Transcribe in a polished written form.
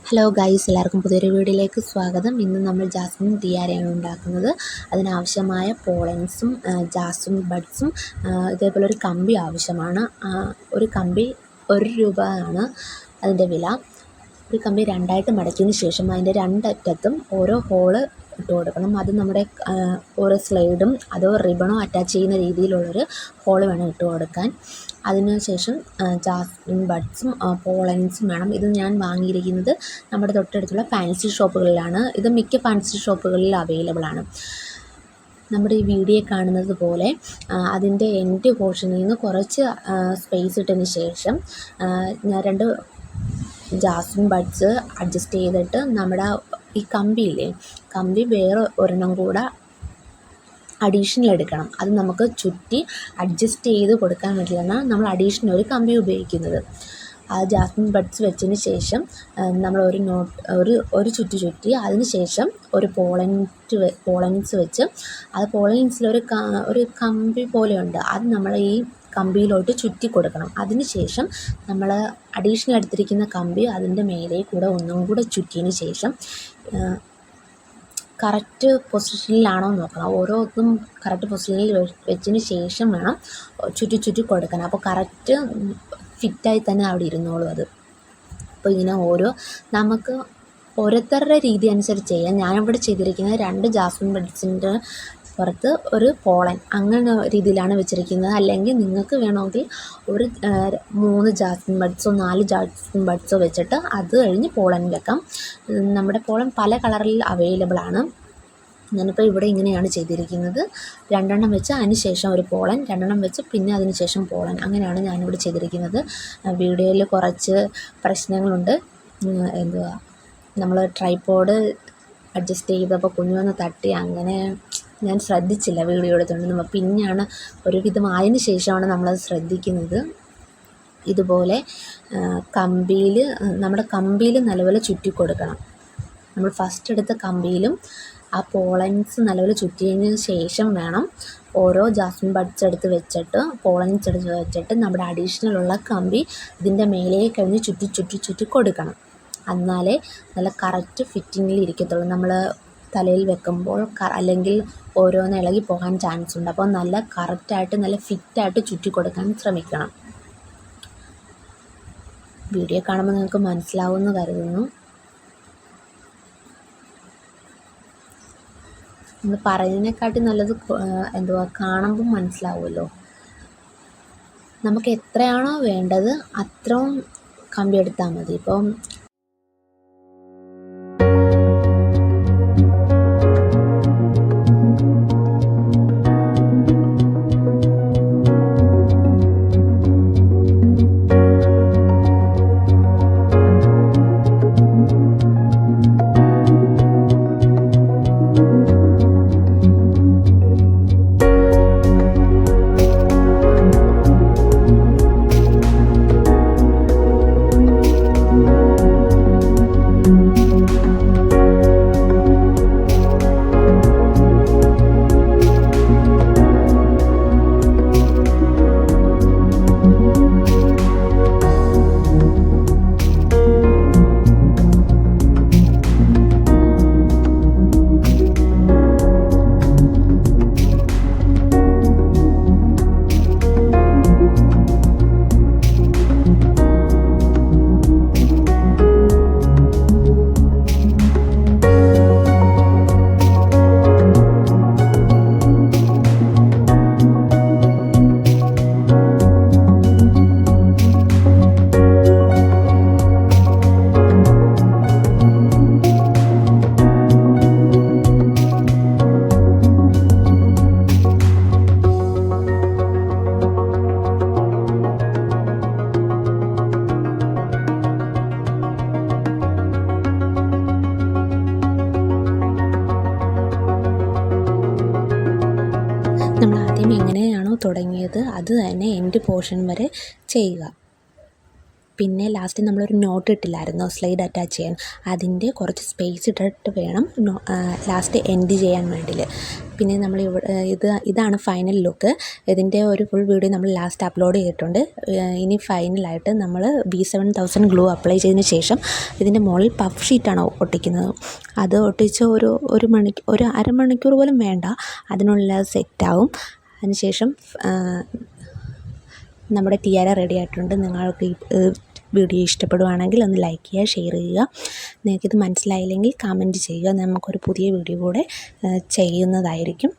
Hello guys, എല്ലാവർക്കും പുതിയൊരു വീഡിയോയിലേക്ക് സ്വാഗതം. ഇന്ന് നമ്മൾ ജാസ്മിൻ തിയാരയാണ് ഉണ്ടാക്കുന്നത്. അതിനാവശ്യമായ പോളൻസും ജാസ്മിൻ ബഡ്സും ഇതേപോലെ ഒരു കമ്പി ആവശ്യമാണ്. ഒരു കമ്പി 1 രൂപ ആണ് അതിൻ്റെ വില. ഒരു കമ്പി രണ്ടായിട്ട് മടക്കിയതിന് ശേഷം അതിൻ്റെ രണ്ടറ്റത്തും ഓരോ ഹോള് ഇട്ട് കൊടുക്കണം. അത് നമ്മുടെ ഓരോ സ്ലൈഡും അതോ റിബണോ അറ്റാച്ച് ചെയ്യുന്ന രീതിയിലുള്ളൊരു ഹോള് വേണം ഇട്ട് കൊടുക്കാൻ. അതിനുശേഷം ജാസ്മിൻ ബഡ്സും പോളൻസും വേണം. ഇത് ഞാൻ വാങ്ങിയിരിക്കുന്നത് നമ്മുടെ തൊട്ടടുത്തുള്ള ഫാൻസി ഷോപ്പുകളിലാണ്. ഇത് മിക്ക ഫാൻസി ഷോപ്പുകളിൽ അവൈലബിൾ ആണ്. നമ്മുടെ ഈ വീഡിയോ കാണുന്നത് പോലെ അതിൻ്റെ എൻഡ് പോർഷനിൽ നിന്ന് കുറച്ച് സ്പേസ് ഇട്ടതിന് ശേഷം ഞാൻ 2 ജാസ്മിൻ ബഡ്സ് അഡ്ജസ്റ്റ് ചെയ്തിട്ട് നമ്മുടെ ഈ കമ്പിയില്ലേ, കമ്പി വേറെ ഒരെണ്ണം കൂടെ അഡീഷണൽ എടുക്കണം. അത് നമുക്ക് ചുറ്റി അഡ്ജസ്റ്റ് ചെയ്ത് കൊടുക്കാൻ വേണ്ടിയിട്ടാണ് നമ്മൾ അഡീഷണൽ ഒരു കമ്പി ഉപയോഗിക്കുന്നത്. ആ ജാസ്മിൻ ബഡ്സ് വെച്ചതിന് ശേഷം നമ്മൾ ഒരു ചുറ്റി അതിന് ശേഷം ഒരു പോളൻസ് വെച്ച് അത് പോളൻസിൽ ഒരു കമ്പി പോലെയുണ്ട്. അത് നമ്മൾ ഈ കമ്പിയിലോട്ട് ചുറ്റി കൊടുക്കണം. അതിന് ശേഷം നമ്മൾ അഡീഷണൽ എടുത്തിരിക്കുന്ന കമ്പി അതിൻ്റെ മേലെ കൂടെ ഒന്നും കൂടെ ചുറ്റിയതിന് ശേഷം കറക്റ്റ് പൊസിഷനിലാണോ നോക്കണം. ഓരോന്നും കറക്റ്റ് പൊസിഷനിൽ വെച്ചതിന് ശേഷം വേണം ചുറ്റി കൊടുക്കണം. അപ്പോൾ കറക്റ്റ് ഫിറ്റായി തന്നെ അവിടെ ഇരുന്നോളൂ അത്. അപ്പോൾ ഇങ്ങനെ നമുക്ക് ഓരോരുത്തരുടെ രീതി അനുസരിച്ച് ചെയ്യാം. ഞാനിവിടെ ചെയ്തിരിക്കുന്നത് 2 ജാസ്മിൻ ബഡ്സിൻ്റെ പുറത്ത് ഒരു പോളൻ, അങ്ങനെ രീതിയിലാണ് വെച്ചിരിക്കുന്നത്. അല്ലെങ്കിൽ നിങ്ങൾക്ക് വേണമെങ്കിൽ 3 ജാസ്മിൻ ബഡ്സോ 4 ജാസ്മിൻ ബഡ്സോ വെച്ചിട്ട് അത് കഴിഞ്ഞ് പോളൻ വെക്കാം. നമ്മുടെ പോളൻ പല കളറിൽ അവൈലബിൾ ആണ്. ഞാനിപ്പോൾ ഇവിടെ ഇങ്ങനെയാണ് ചെയ്തിരിക്കുന്നത്. 2 എണ്ണം വെച്ച് അതിന് ശേഷം ഒരു പോളൻ, 2 എണ്ണം വെച്ച് പിന്നെ അതിന് ശേഷം പോളൻ, അങ്ങനെയാണ് ഞാനിവിടെ ചെയ്തിരിക്കുന്നത്. വീഡിയോയിൽ കുറച്ച് പ്രശ്നങ്ങളുണ്ട്. നമ്മൾ ട്രൈപോഡ് അഡ്ജസ്റ്റ് ചെയ്തപ്പോൾ കുഞ്ഞൊന്ന് തട്ടി, അങ്ങനെ ഞാൻ ശ്രദ്ധിച്ചില്ല വീഡിയോ എടുത്തുകൊണ്ടിരുന്നപ്പോൾ. പിന്നെയാണ് ഒരുവിധമായതിന് ശേഷമാണ് നമ്മളത് ശ്രദ്ധിക്കുന്നത്. ഇതുപോലെ നമ്മുടെ കമ്പിയിൽ നല്ലപോലെ ചുറ്റി കൊടുക്കണം. നമ്മൾ ഫസ്റ്റ് എടുത്ത കമ്പിയിലും ആ പോളൻസ് നല്ലപോലെ ചുറ്റിയതിന് ശേഷം വേണം ഓരോ ജാസ്മിൻ ബഡ്സ് എടുത്ത് വെച്ചിട്ട് നമ്മുടെ അഡീഷണൽ ഉള്ള കമ്പി ഇതിൻ്റെ മേലെ കഴിഞ്ഞ് ചുറ്റി കൊടുക്കണം. എന്നാലേ നല്ല കറക്റ്റ് ഫിറ്റിങ്ങിൽ ഇരിക്കത്തുള്ളൂ. നമ്മൾ തലയിൽ വെക്കുമ്പോൾ അല്ലെങ്കിൽ ഓരോന്ന് ഇളകി പോകാൻ ചാൻസ് ഉണ്ട്. അപ്പോൾ നല്ല കറക്റ്റായിട്ട് നല്ല ഫിറ്റായിട്ട് ചുറ്റി കൊടുക്കാൻ ശ്രമിക്കണം. വീഡിയോ കാണുമ്പോൾ നിങ്ങൾക്ക് മനസ്സിലാവുമെന്ന് കരുതുന്നു. നമ്മൾ പറയുന്നതിനെക്കാട്ടി നല്ലത് കാണുമ്പം മനസ്സിലാവുമല്ലോ. നമുക്ക് എത്രയാണോ വേണ്ടത് അത്രയും കമ്പി എടുത്താൽ മതി. ഇപ്പം നമ്മൾ ആദ്യം എങ്ങനെയാണോ തുടങ്ങിയത് അത് തന്നെ എൻഡ് പോർഷൻ വരെ ചെയ്യുക. പിന്നെ ലാസ്റ്റ് നമ്മളൊരു നോട്ട് ഇട്ടില്ലായിരുന്നോ സ്ലൈഡ് അറ്റാച്ച് ചെയ്യാൻ, അതിൻ്റെ കുറച്ച് സ്പേസ് ഇട്ടിട്ട് വേണം ലാസ്റ്റ് എൻഡ് ചെയ്യാൻ വേണ്ടിയിൽ. പിന്നെ നമ്മൾ ഇതാണ് ഫൈനൽ ലുക്ക്. ഇതിൻ്റെ ഒരു ഫുൾ വീഡിയോ നമ്മൾ ലാസ്റ്റ് അപ്ലോഡ് ചെയ്തിട്ടുണ്ട്. ഇനി ഫൈനലായിട്ട് നമ്മൾ B7000 ഗ്ലൂ അപ്ലൈ ചെയ്തതിന് ശേഷം ഇതിൻ്റെ മുകളിൽ പഫ് ഷീറ്റാണ് ഒട്ടിക്കുന്നത്. അത് ഒട്ടിച്ച് ഒരു അരമണിക്കൂർ പോലും വേണ്ട, അതിനുള്ളിൽ അത് സെറ്റാവും. അതിനുശേഷം നമ്മുടെ തിയാര റെഡി ആയിട്ടുണ്ട്. നിങ്ങൾക്ക് ഈ വീഡിയോ ഇഷ്ടപ്പെടുവാണെങ്കിൽ ഒന്ന് ലൈക്ക് ചെയ്യുക, ഷെയർ ചെയ്യുക. നിങ്ങൾക്കിത് മനസ്സിലായില്ലെങ്കിൽ കമൻറ്റ് ചെയ്യുക. നമുക്കൊരു പുതിയ വീഡിയോ കൂടെ ചെയ്യുന്നതായിരിക്കും.